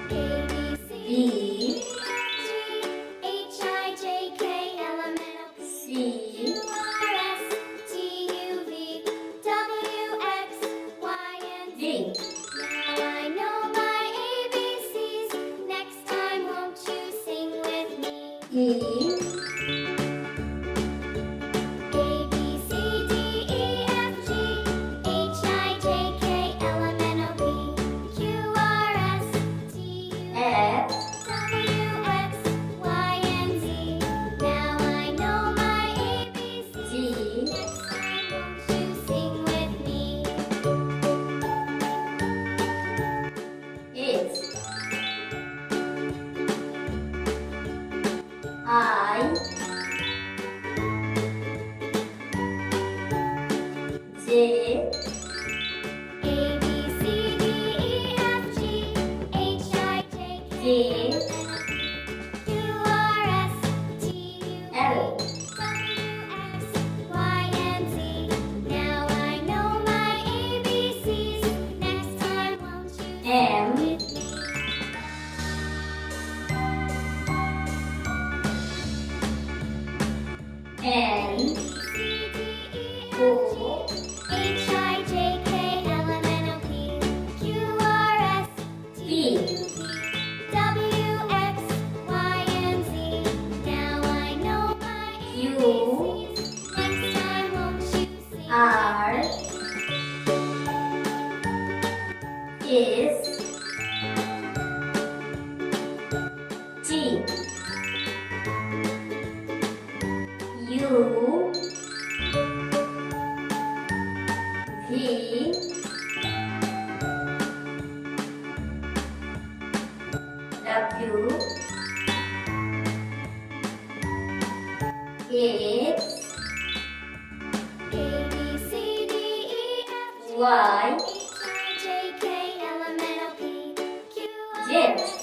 B, H, I, J, K, L, M, N, O, P, Q, R, S, T, U, V, W, X, Y, and Z. Now I know my ABCs. Next time, won't you sing with me? E, A, B, C, D, E, F, G, H, I, J, K, L, M, N, O, P, Q, R, S, T, U, F, W, X, Y, and Z. Now I know my ABCs. Next time, won't you sing with me? It's I, J, A, B, C, D, E, F, G, H, I, J, K, L, M, N, O, P, Q, R, S, T, U, L, W, X, Y, and Z. Now I know my ABCs. Next time, won't you sing with me? N, O, H, I, J, K, L, M, N, O, P, Q, R, S, T, U, V, W, X, Y, and Z. Now I know my ABCs. Next time, won't you sing? R, S, T, U, V, W, X, A, B, C, D, E, F, G, Y, H, I, J, K, L, M, N, O, P, Q, R, S,